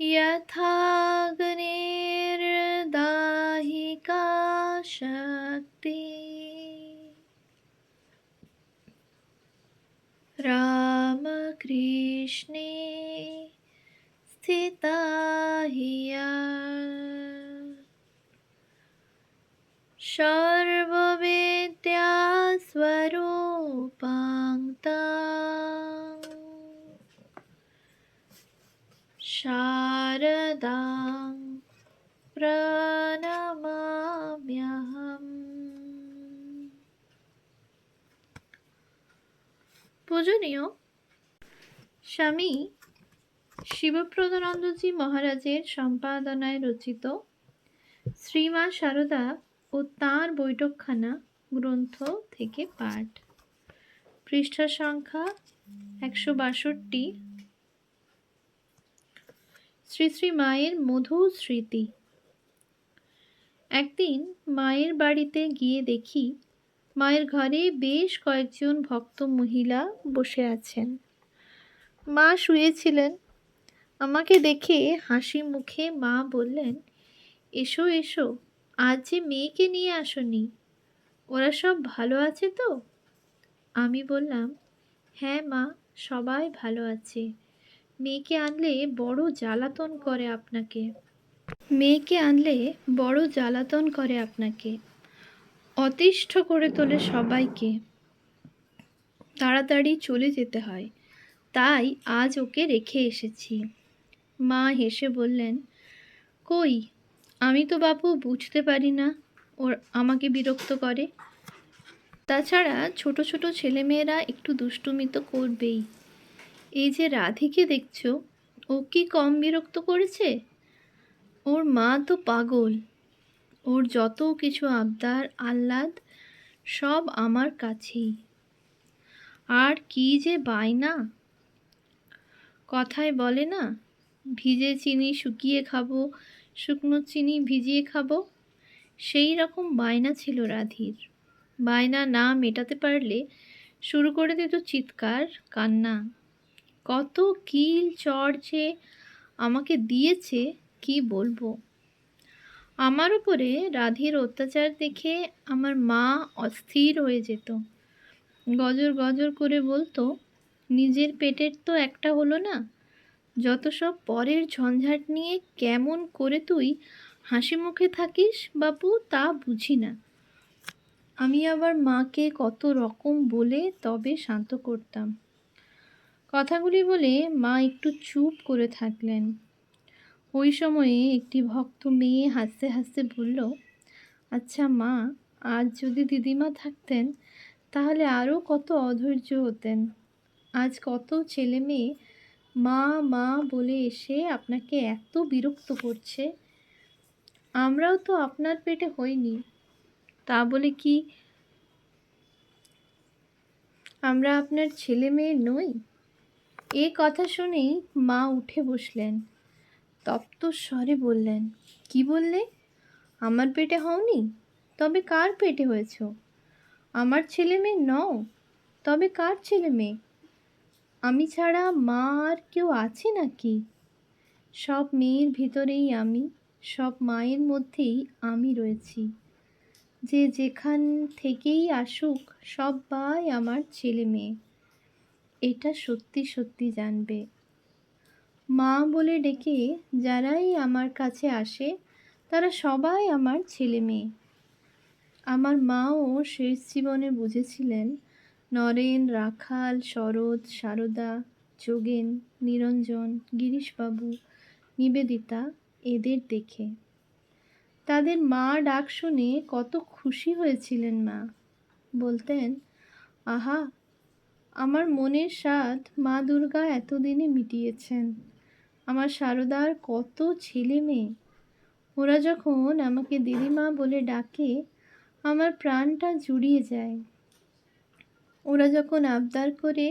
यथाग्निर्दाहिका शक्ति रामकृष्णे स्थिता हिया सर्वविद्यास्वरूपाङ् शारदां প্রণমাম্যহম। পূজনীয় স্বামী শিবপ্রদানন্দজি মহারাজের সম্পাদনায় রচিত শ্রীমা শারদা ও তাঁর বৈঠকখানা গ্রন্থ থেকে পাঠ, পৃষ্ঠা সংখ্যা 162। শ্রী শ্রী মায়ের মধুর স্মৃতি। একদিন মায়ের বাড়িতে গিয়ে দেখি মায়ের ঘরে বেশ কয়েকজন ভক্ত মহিলা বসে আছেন। মা শুয়েছিলেন। আমাকে দেখে হাসি মুখে মা বললেন, এসো এসো, আজ যে মেয়েকে নিয়ে আসনি, ওরা সব ভালো আছে তো? আমি বললাম, হ্যাঁ মা, সবাই ভালো আছে। মেয়েকে আনলে বড় জ্বালাতন করে আপনাকে, অতিষ্ঠ করে তোলে সবাইকে। তাড়াতাড়ি চলে যেতে হয়, তাই আজ ওকে রেখে এসেছি। মা হেসে বললেন, কই, আমি তো বাপু বুঝতে পারি না ওর আমাকে বিরক্ত করে। তাছাড়া ছোট ছোট ছেলেমেয়েরা একটু দুষ্টুমি তো করবেই। এই যে রাধিকে দেখছো, ও কি কম বিরক্ত করেছে? ওর মা তো পাগল। ওর যত কিছু আবদার আহ্লাদ সব আমার কাছেই। আর কি যে বায়না! কথায় বলে না, ভিজে চিনি শুকিয়ে খাবো, শুকনো চিনি ভিজিয়ে খাবো। সেই রকম বায়না ছিল রাধির। বায়না না মেটাতে পারলে শুরু করে দিত চিৎকার কান্না। কত কিল চড় যে আমাকে দিয়েছে কি বলবো। আমার উপরে রাধির অত্যাচার দেখে আমার মা অস্থির হয়ে যেত। গজর গজর করে বলতো, নিজের পেটের তো একটা হলো না, যত সব পরের ঝঞ্ঝাট নিয়ে কেমন করে তুই হাসি মুখে থাকিস বাপু তা বুঝি না। আমি আবার মাকে কত রকম বলে তবে শান্ত করতাম। কথাগুলি বলে মা একটু চুপ করে থাকলেন। ওই সময়ে একটি ভক্ত মেয়ে হাসতে হাসতে বলল, আচ্ছা মা, আজ যদি দিদিমা থাকতেন তাহলে আরও কত অধৈর্য হতেন। আজ কত ছেলে মেয়ে মা মা বলে এসে আপনাকে এত বিরক্ত করছে। আমরাও তো আপনার পেটে হইনি, তা বলে কি আমরা আপনার ছেলে মেয়ে নই? এ কথা শুনেই মা উঠে বসলেন। তপ্ত স্বরে বললেন, কি বললে? আমার পেটে হওনি? তবে কার পেটে হয়েছ? আমার ছেলে মেয়ে নও? তবে কার ছেলে মেয়ে? আমি ছাড়া মা আর কেউ আছে নাকি? সব মেয়ের ভিতরেই আমি, সব মায়ের মধ্যেই আমি রয়েছি। যে যেখান থেকেই আসুক সবাই আমার ছেলে মেয়ে, এটা সত্যি সত্যি জানবে। মা বলে ডেকে যারাই আমার কাছে আসে তারা সবাই আমার ছেলে মেয়ে। আমার মাও শেষ জীবনে বুঝেছিলেন নরেন, রাখাল, শরৎ, সারদা, যোগেন, নিরঞ্জন, গিরিশবাবু, নিবেদিতা এদের দেখে। তাদের মা ডাক শুনে কত খুশি হয়েছিলেন মা। বলতেন, আহা, আমার মনের স্বাদ মা দুর্গা এতদিনে মিটিয়েছেন। আমার সারদার কত ছেলে মেয়ে, ওরা যখন আমাকে দিদিমা বলে ডাকে আমার প্রাণটা জুড়িয়ে যায়। ওরা যখন আবদার করে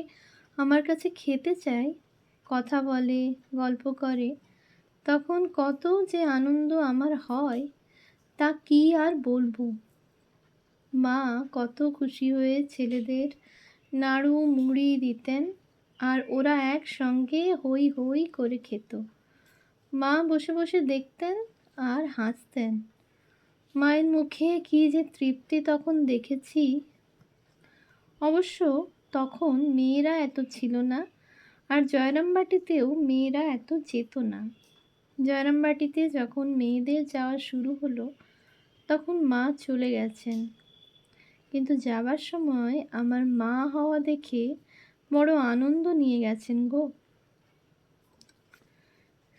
আমার কাছে খেতে চায়, কথা বলে, গল্প করে, তখন কত যে আনন্দ আমার হয় তা কি আর বলবো। মা কত খুশি হয়ে ছেলেদের নাড়ু মুড়ি দিতেন আর ওরা একসঙ্গে হই হই করে খেত। মা বসে বসে দেখতেন আর হাসতেন। মায়ের মুখে কী যে তৃপ্তি তখন দেখেছি। অবশ্য তখন মেয়েরা এত ছিল না, আর জয়রামবাটিতেও মেয়েরা এত যেত না। জয়রামবাটিতে যখন মেয়েদের যাওয়া শুরু হলো তখন মা চলে গেছেন, কিন্তু যাবার সময় আমার মা হওয়া দেখে বড় আনন্দ নিয়ে গেছেন গো।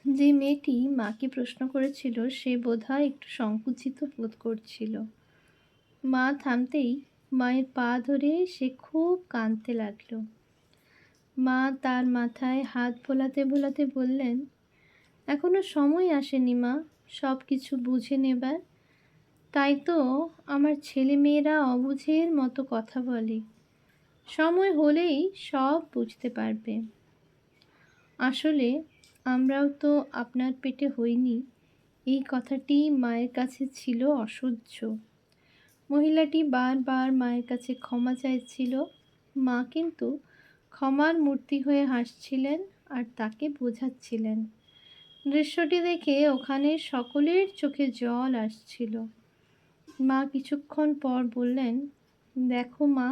যে মেয়েটি মাকে প্রশ্ন করেছিল সে বোধহয় একটু সংকুচিত বোধ করছিল। মা থামতেই মায়ের পা ধরে সে খুব কাঁদতে লাগলো। মা তার মাথায় হাত বোলাতে বোলাতে বললেন, এখনো সময় আসেনি মা সব কিছু বুঝে নেবার, তাই তো আমার ছেলে মেয়েরা অবুঝের মতো কথা বলে। সময় হলেই সব বুঝতে পারবে। আসলে আমরাও তো আপনার পেটে হইনি, এই কথাটি মায়ের কাছে ছিল অসহ্য। মহিলাটি বারবার মায়ের কাছে ক্ষমা চাইছিল। মা কিন্তু ক্ষমার মূর্তি হয়ে হাসছিলেন আর তাকে বোঝাচ্ছিলেন। দৃশ্যটি দেখে ওখানে সকলের চোখে জল আসছিল। মা কিছুক্ষণ পর বললেন, দেখো মা,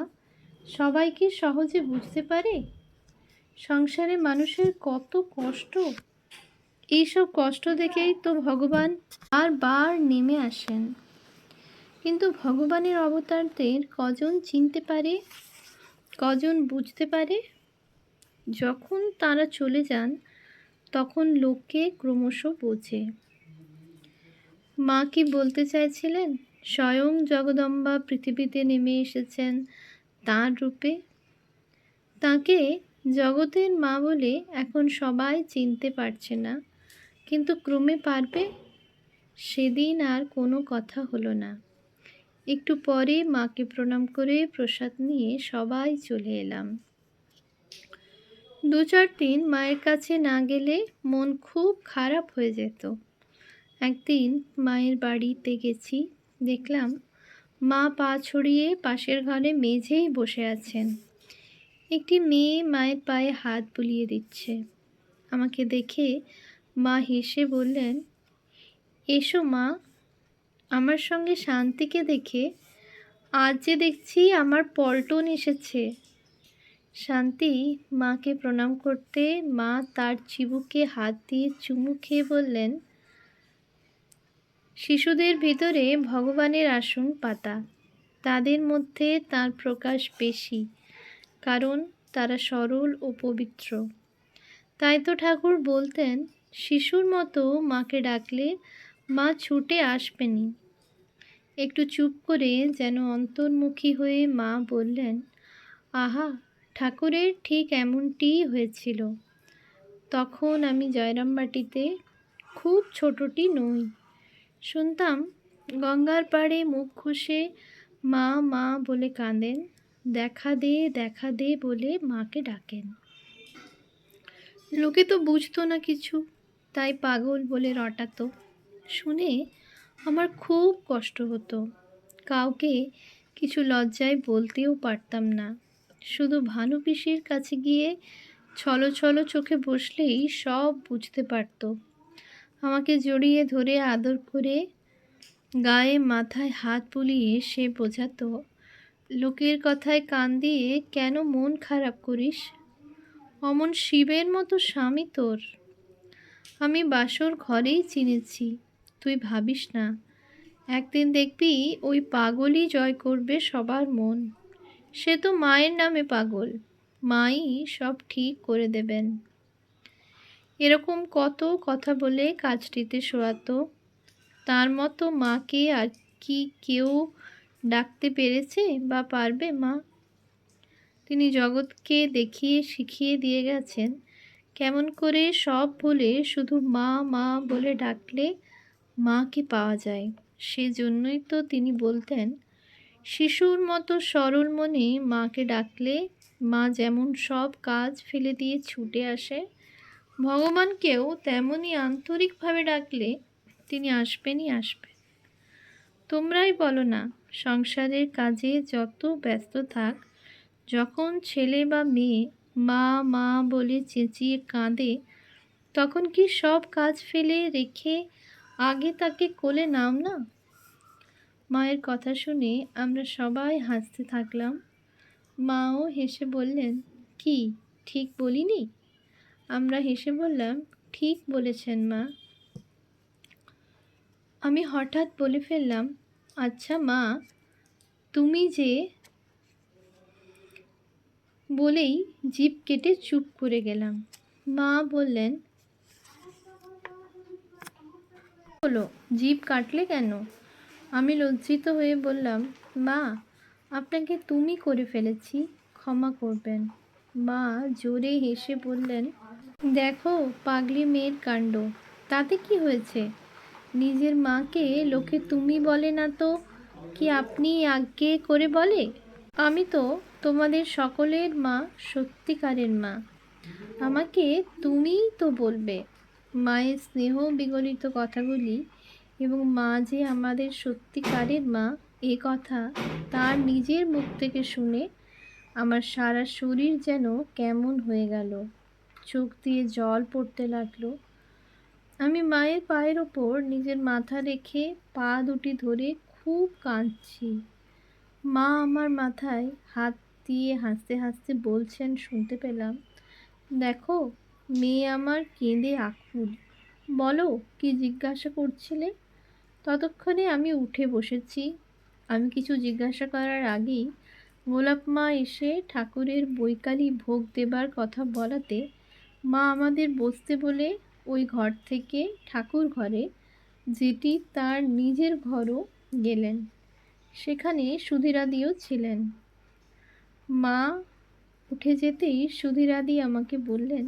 সবাই কি সহজে বুঝতে পারে সংসারে মানুষের কত কষ্ট? এইসব কষ্ট দেখেই তো ভগবান বারবার নেমে আসেন। কিন্তু ভগবানের অবতারদের কজন চিনতে পারে, কজন বুঝতে পারে? যখন তারা চলে যান তখন লোকে ক্রমশ বোঝে। মা কি বলতে চাইছিলেন? স্বয়ং জগদম্বা পৃথিবীতে নেমে এসেছেন তাঁর রূপে। তাকে জগতের মা বলে এখন সবাই চিনতে পারছে না, কিন্তু ক্রমে পারবে। সেদিন আর কোনো কথা হলো না। একটু পরে মাকে প্রণাম করে প্রসাদ নিয়ে সবাই চলে এলাম। 2-4 দিন মায়ের কাছে না গেলে মন খুব খারাপ হয়ে যেত। একদিন মায়ের বাড়িতে গেছি, দেখলাম মা পা ছড়িয়ে পাশের ঘরে মেঝেই বসে আছেন। একটি মেয়ে মায়ের পায়ে হাত বুলিয়ে দিচ্ছে। আমাকে দেখে মা হেসে বললেন, এসো মা। আমার সঙ্গে শান্তিকে দেখে আজ যে দেখছি আমার পল্টন এসেছে। শান্তি মাকে প্রণাম করতে মা তার চিবুকে হাত দিয়ে চুমু খেয়ে বললেন, শিশুদের ভিতরে ভগবানের আসন পাতা, তাদের মধ্যে তার প্রকাশ বেশি, কারণ তারা সরল ও পবিত্র। তাই তো ঠাকুর বলতেন, শিশুর মতো মাকে ডাকলে মা ছুটে আসবেনি। একটু চুপ করে যেন অন্তর্মুখী হয়ে মা বললেন, আহা, ঠাকুরের ঠিক এমনটিই হয়েছিল। তখন আমি জয়রামবাটিতে খুব ছোটটি নই, শুনতাম গঙ্গার পাড়ে মুখ ঘষে মা মা বলে কাঁদেন, দেখা দে বলে মাকে ডাকেন। লোকে তো বুঝতো না কিছু, তাই পাগল বলে রটাতো। শুনে আমার খুব কষ্ট হতো। কাউকে কিছু লজ্জায় বলতেও পারতাম না। শুধু ভানু পিসির কাছে গিয়ে ছলো ছলো চোখে বসলেই সব বুঝতে পারত। আমাকে জড়িয়ে ধরে আদর করে গায়ে মাথায় হাত বুলিয়ে সে বোঝাতো, লোকের কথায় কান দিয়ে কেন মন খারাপ করিস? অমন শিবের মতো স্বামী তোর আমি বাসর ঘরেই চিনেছি, তুই ভাবিস না। একদিন দেখবি ওই পাগলই জয় করবে সবার মন। সে তো মায়ের নামে পাগল, মাই সব ঠিক করে দেবেন। এরকম কত কথা বলে কাজটিতে শোয়াতো। তার মতো মাকে আর কি কেউ ডাকতে পেরেছে বা পারবে মা? তিনি জগৎকে দেখিয়ে শিখিয়ে দিয়ে গেছেন কেমন করে সব ভুলে শুধু মা মা বলে ডাকলে মাকে পাওয়া যায়। সেজন্যই তো তিনি বলতেন, শিশুর মতো সরল মনে মাকে ডাকলে মা যেমন সব কাজ ফেলে দিয়ে ছুটে আসে, ভগবানকেও তেমনই আন্তরিকভাবে ডাকলে তিনি আসবেনই আসবেন। তোমরাই বলো না, সংসারের কাজে যত ব্যস্ত থাক, যখন ছেলে বা মেয়ে মা মা বলে চেঁচিয়ে কাঁদে, তখন কি সব কাজ ফেলে রেখে আগে তাকে কোলে নাও না? মায়ের কথা শুনে আমরা সবাই হাসতে থাকলাম। মাও হেসে বললেন, কি ঠিক বলিনি? আমরা হেসে বললাম, ঠিক বলেছেন মা। আমি হঠাৎ বলে ফেললাম, আচ্ছা মা, তুমি যে বলেই জিভ কেটে চুপ করে গেলাম। মা বললেন, হলো, জিভ কাটলে কেন? আমি লজ্জিত হয়ে বললাম, মা, আপনাকে তুমি করে ফেলেছি, ক্ষমা করবেন। মা জোরে হেসে বললেন, দেখো পাগলি মেয়ের কাণ্ড, তাতে কি হয়েছে? নিজের মাকে লোকে তুমি বলে না তো কি আপনি আজ্ঞে করে বলে? আমি তো তোমাদের সকলের মা, সত্যিকারের মা, আমাকে তুমিই তো বলবে। মায়ের স্নেহ বিগলিত কথাগুলি এবং মা যে আমাদের সত্যিকারের মা, এ কথা তার নিজের মুখ থেকে শুনে আমার সারা শরীর যেন কেমন হয়ে গেল, চোখ দিয়ে জল পড়তে লাগলো। আমি মায়ের পায়ের ওপর নিজের মাথা রেখে পা দুটি ধরে খুব কাঁদছি। মা আমার মাথায় হাত দিয়ে হাসতে হাসতে বলছেন, শুনতে পেলাম, দেখো মেয়ে আমার কেঁদে আকুল, বলো কি জিজ্ঞাসা করছিলে? ততক্ষণে আমি উঠে বসেছি। আমি কিছু জিজ্ঞাসা করার আগেই গোলাপ মা এসে ঠাকুরের বৈকালি ভোগ দেবার কথা বলাতে মা আমাদের বসতে বলে ওই ঘর থেকে ঠাকুর ঘরে, যেটি তার নিজের ঘরও, গেলেন। সেখানে সুধীরাদিও ছিলেন। মা উঠে যেতেই সুধীরাদি আমাকে বললেন,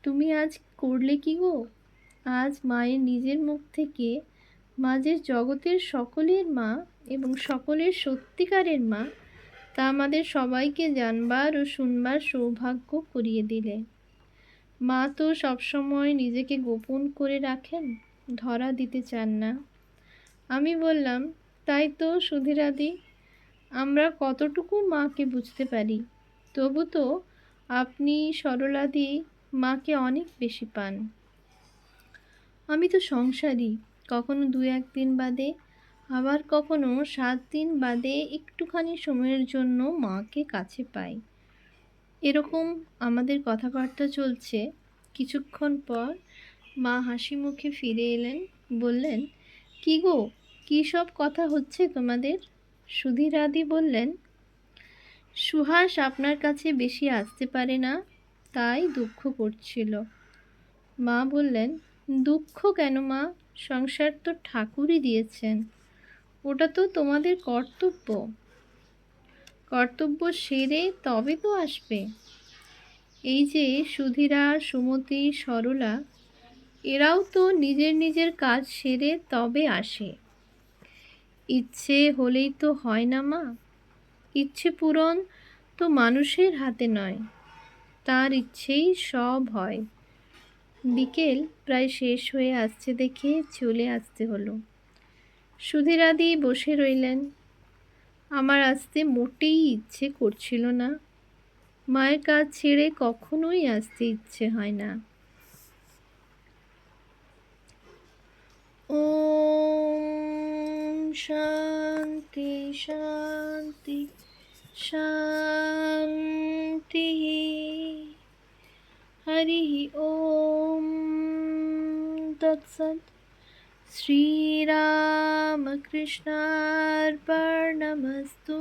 তুমি আজ করলে কি গো? আজ মায়ের নিজের মুখ থেকে, মা যে জগতের সকলের মা এবং সকলের সত্যিকারের মা, তা আমাদের সবাইকে জানবার ও শুনবার সৌভাগ্য করিয়ে দিলে। মা তো সবসময় নিজেকে গোপন করে রাখেন, ধরা দিতে চান না। আমি বললাম, তাই তো সুধীরাদি, আমরা কতটুকু মাকে বুঝতে পারি, তবু তো আপনি সরলাদি মাকে অনেক বেশি পান। আমি তো সংসারী, কখনো 2-1 দিন বাদে, আবার কখনো 7 দিন বাদে একটুখানি সময়ের জন্য মাকে কাছে পাই। এরকম আমাদের কথাবার্তা চলছে। কিছুক্ষণ পর মা হাসি মুখে ফিরে এলেন, বললেন, কি গো, কী সব কথা হচ্ছে তোমাদের? সুধীরাদি বললেন, সুহাস আপনার কাছে বেশি আসতে পারে না, তাই দুঃখ করছিল। মা বললেন, দুঃখ কেন মা, সংসার তো ঠাকুরই দিয়েছেন, ওটা তো তোমাদের কর্তব্য, কর্তব্য সেরে তবে তো আসবে। এই যে সুধীরা, সুমতি, সরলা, এরাও তো নিজের নিজের কাজ সেরে তবে আসে। ইচ্ছে হলেই তো হয় না মা, ইচ্ছে পূরণ তো মানুষের হাতে নয়, তার ইচ্ছেই সব হয়। বিকেল প্রায় শেষ হয়ে আসছে দেখে চলে আসতে হলো। সুধীরাদি বসে রইলেন। আমার আসতে মোটেই ইচ্ছে করছিল না। মায়ের কাজ ছেড়ে কখনোই আসতে ইচ্ছে হয় না। ওম শান্তি শান্তি শান্তি। হরি ওম তৎসৎ। শ্রীরামকৃষ্ণার্পণমস্তু।